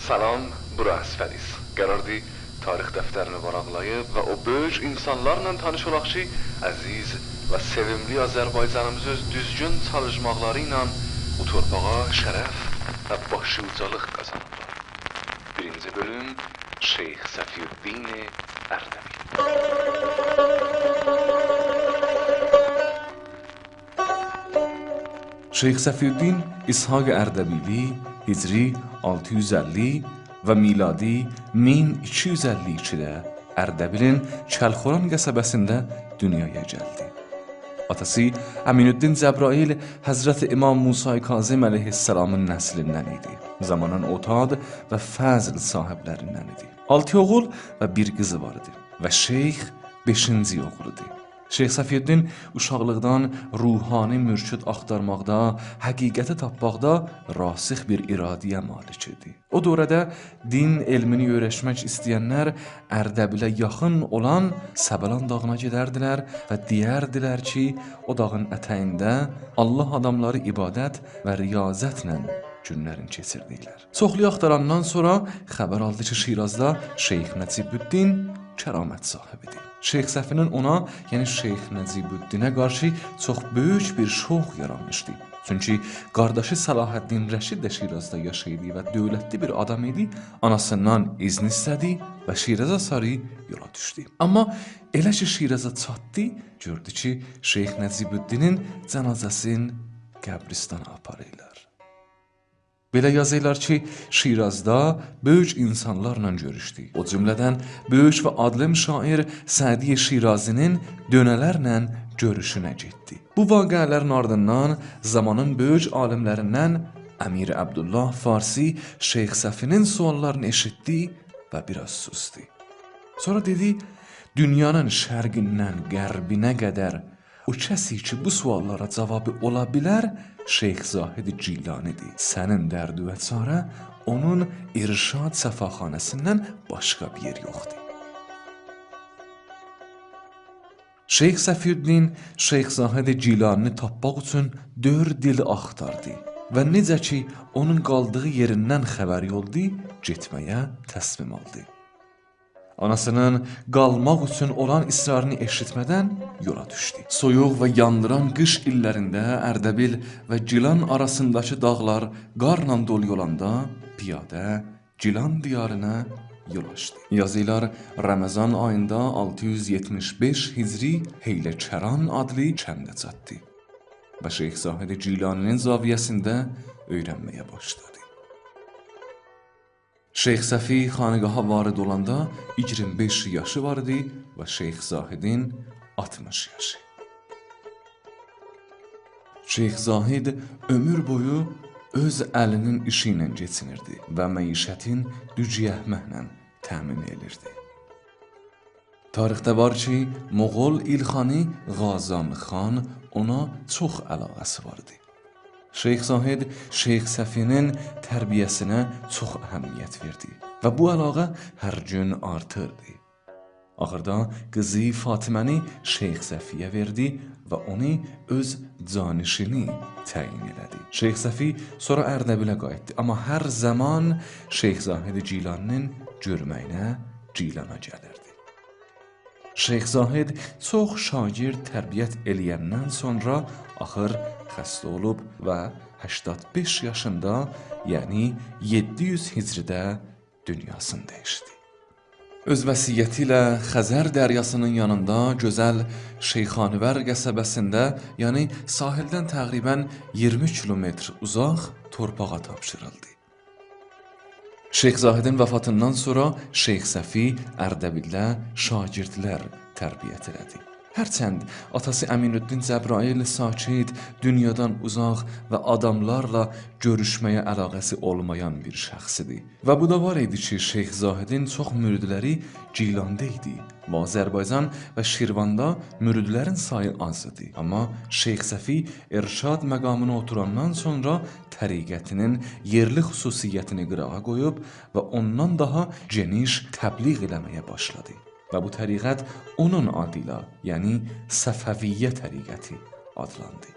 Salam, bura Əsfədiz. Qərardı tarix dəftərini varaqlayıb və o böyük insanlarla tanış olaq ki, əziz və sevimli Azərbaycanımız öz düzgün çalışmaqları ilə bu torpağa şərəf və başucalıq qazanırlar. Birinci bölüm Şeyx Səfiyyüddin Ərdəbil. Şeyx Səfiyyüddin İshaq Ərdəbili Hicri 650 və miladi 1252-də Ərdəbilin Kəlxoran qəsəbəsində dünyaya gəldi. Atası Əminüddin Cəbrail Həzrəti İmam Musa Kazım əleyhissalamın nəslindən idi. Zamanın otad və fəzl sahiblərindən idi. 6 oğul və bir qızı var idi və şeyx 5-ci oğludur. Şeyx Səfiyyüddin uşaqlıqdan ruhani mürşid axtarmaqda, həqiqəti tapmaqda rasix bir iradəyə malik idi. O dövrdə din elmini öyrəşmək istəyənlər Ərdəbilə yaxın olan Səbəlan dağına gedərdilər və deyərdilər ki, o dağın ətəyində Allah adamları ibadət və riyazətlə günlərini keçirdilər. Çoxlu axtarandan sonra xəbər aldı ki, Şirazda Şeyx Nəcibüddin kəramət sahibidir. Şeyx Səfinin ona, yəni Şeyx Nəcibüddinə qarşı çox böyük bir şox yaranmışdı. Çünki qardaşı Səlahəddin Rəşid də Şirazda yaşayırdı və dövlətli bir adam idi. Anasından izin istədi və Şiraza sarı yola düşdü. Amma elə ki Şiraza çatdı, gördü ki, Şeyx Nəcibüddinin cənazəsini qəbristana aparırlar. Belə yazırlar ki, Şirazda böyük insanlarla görüşdü. O cümlədən böyük və adlı şair Sədi Şirazinin dönələrlə görüşünə getdi. Bu vaqiələrin ardından zamanın böyük alimlərindən Əmir Əbdullah Farsi Şeyx Səfinin suallarını eşitdi və biraz sustu. Sonra dedi, dünyanın şərqindən qərbinə qədər o kəsi ki, bu suallara cavabı ola bilər, Şeyx Zahid Cilanidir. Sənin dərdi və çarə onun irşad səfaxanəsindən başqa bir yer yoxdur. Şeyx Səfiyyüddin Şeyx Zahid Cilanini tapmaq üçün 4 il axtardı və necə ki, onun qaldığı yerindən xəbər yoldu, getməyə təslim aldı. Anasının qalmaq üçün olan israrını eşitmədən yola düşdü. Soyuq və yandıran qış illərində Ərdəbil və Gilan arasındakı dağlar qarla dolu olanda piyadə Gilan diyarına yol açdı. Yazılar Ramazan ayında 675 Hicri Heylə-Kəran adlı kəndə çatdı və Şeyx Zahid Cilaninin zaviyəsində öyrənməyə başladı. Şeyx Səfi xanqaha varid olanda 25 yaşı var idi və Şeyx Zahidin 60 yaşı. Şeyx Zahid ömür boyu öz əlinin işi ilə keçinirdi və məişətin dücüyəhməklə təmin edirdi. Tarixdə var ki, Moğol İlxanı Qazan xan ona çox əlaqəsi vardı. Şeyx Zahid Şeyx Səfinin tərbiyəsinə çox əhəmiyyət verdi və bu əlaqə hər gün artırdı. Axırda qızı Fatiməni Şeyx Səfiyə verdi və onu öz canişini təyin elədi. Şeyx Səfi sonra Ərdəbilə qayıtdı, amma hər zaman Şeyx Zahid Cilaninin görməyinə Cilana gəlirdi. Şeyx Zahid çox şagird tərbiyət eləyəndən sonra axır xəstə olub və 85 yaşında, yəni 700 Hicridə dünyasını dəyişdi. Öz vəsiyyəti ilə Xəzər dəryasının yanında gözəl Şeyxanivər qəsəbəsində, yəni sahildən təqribən 20 kilometr uzaq torpağa tapşırıldı. Şeyx Zahidin vəfatından sonra Şeyx Səfi Ərdəbildə şagirdlər tərbiyyət elədi. Hərçənd atası Əminüddin Cəbrail sakit, dünyadan uzaq və adamlarla görüşməyə əlaqəsi olmayan bir şəxsidir. Və bu da var idi ki, Şeyx Zahidin çox müridləri Gilanda idi. Və Azərbaycan və Şirvanda müridlərin sayı az idi. Amma Şeyx Səfi irşad məqamına oturandan sonra təriqətinin yerli xüsusiyyətini qırağa qoyub və ondan daha geniş təbliğ eləməyə başladı. Və bu təriqət onun adıyla, yəni Səfəviyyə təriqəti adlandı.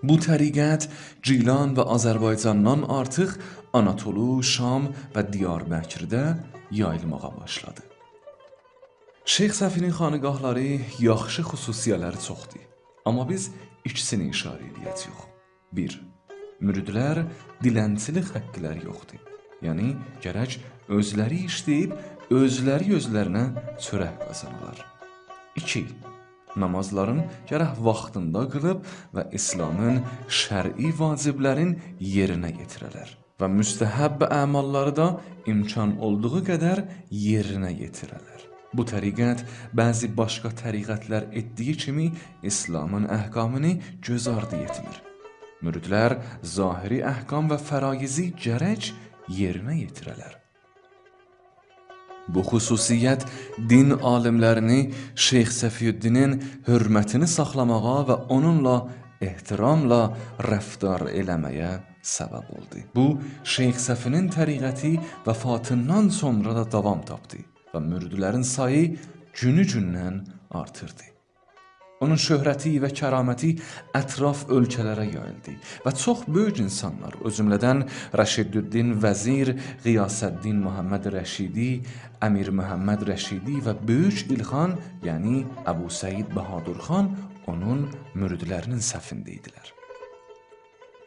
Bu təriqət Cilan və Azərbaycandan artıq Anatolu, Şam və Diyarbəkirdə yayılmağa başladı. Şeyx Səfinin xanıqahları yaxşı xüsusiyyələri çoxdur. Amma biz ikisini işarə edəcəyik. 1. Müridlər dilənçilik haqqları yoxdur. Yəni, gərək özləri işləyib, özlərinə çörək qazanırlar. 2. Namazların gərək vaxtında qılıb və İslamın şər'i vaciblərin yerinə yetirələr. Və müstəhəbb əmalları da imkan olduğu qədər yerinə yetirələr. Bu təriqət bəzi başqa təriqətlər etdiyi kimi İslamın əhkamını göz ardı etmir. Müridlər zahiri əhkam və fəraizi gərək yerinə yetirələr. Bu xüsusiyyət din alimlərini Şeyx Səfiyyüddinin hörmətini saxlamağa və onunla ehtiramla rəftar eləməyə səbəb oldu. Bu, Şeyx Səfinin təriqəti vəfatından sonra da davam tapdı və müridlərin sayı günü-gündən artırdı. Onun şöhrəti və kəraməti ətraf ölkələrə yayıldı və çox böyük insanlar, o cümlədən Rəşiddüddin Vəzir, Qiyasəddin Muhammed Rəşidi, Əmir Məhəmməd Rəşidi və böyük İlxan, yəni Əbu Səid Bəhadur xan onun müridlərinin səfində idilər.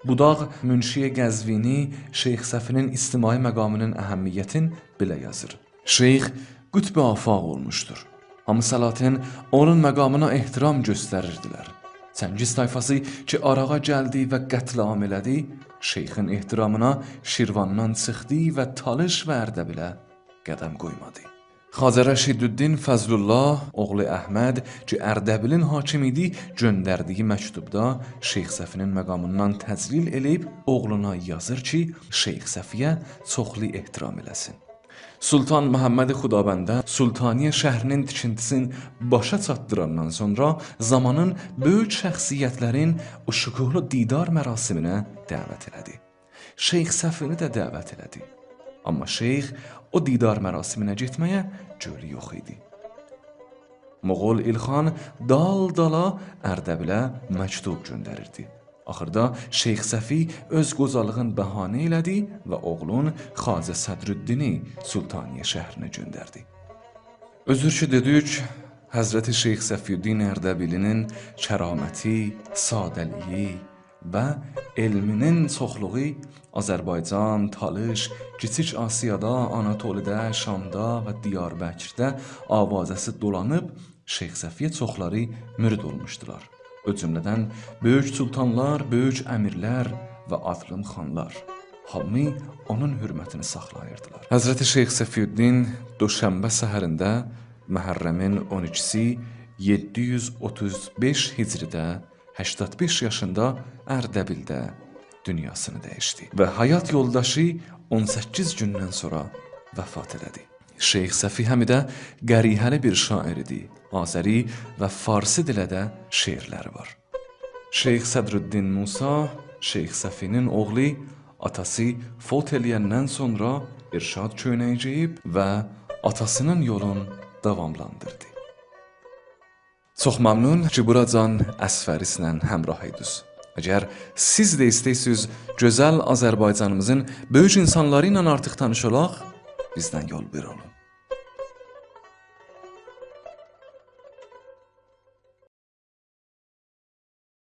Budaq Münşi Qəzvini Şeyx Səfinin ictimai məqamının əhəmiyyətin belə yazır. Şeyx qütb-i afaq olmuşdur. Hamı Salatin onun məqamına ehtiram göstərirdilər. Çəngiz tayfası ki arağa gəldi və qətl-am elədi, şeyxin ehtiramına Şirvandan çıxdı və Talış və Ərdəbilə qədəm qoymadı. Xacə Rəşiddüddin Fəzlullah, oğlu Əhməd ki Ərdəbilin hakim idi, göndərdiyi məktubda Şeyx Səfinin məqamından təclil eləyib oğluna yazır ki, Şeyx Səfiyə çoxlu ehtiram eləsin. Sultan Məhəmməd Xudabəndə Sultaniyə şəhrinin tikintisini başa çatdırandan sonra zamanın böyük şəxsiyyətlərin o şükuhlu didar mərasiminə dəvət elədi. Şeyx Səfini də dəvət elədi. Amma şeyx o didar mərasiminə getməyə gölü yox idi. Moğol İlxan dal-dala Ərdəbilə məktub göndərirdi. Axırda Şeyx Səfi öz qocalığın bəhanə elədi və oğlun Xacə Sədrüddini Sultaniyə şəhrinə göndərdi. Özür ki dedik, Həzrəti Şeyx Səfiyyüddin Ərdəbilinin kəraməti, sadəliyi və elminin çoxluğu Azərbaycan, Talış, Kiçik Asiyada, Anatolidə, Şamda və Diyarbəkirdə avazəsi dolanıb Şeyx Səfiyyə çoxları mürid olmuşdular. O cümlədən böyük sultanlar, böyük əmirlər və adlım xanlar hamı onun hürmətini saxlayırdılar. Həzrəti Şeyx Səfiyyüddin Doşənbə səhərində Məhərrəmin 12-si 735 Hicridə 85 yaşında Ərdəbildə dünyasını dəyişdi və həyat yoldaşı 18 gündən sonra vəfat elədi. Şeyx Səfi həmidə qərihəli bir şair idi. Azəri və Farsi dilədə şeirləri var. Şeyx Sədrüddin Musa, Şeyx Səfinin oğlu, atası fot eləyəndən sonra İrşad köyünə geyib və atasının yolunu davamlandırdı. Çox məmnun ki, buracan Əsfərislə həmrah idiniz. Əgər siz də istəyirsiniz gözəl Azərbaycanımızın böyük insanları ilə artıq tanış olaq, bizdən yol bir olun.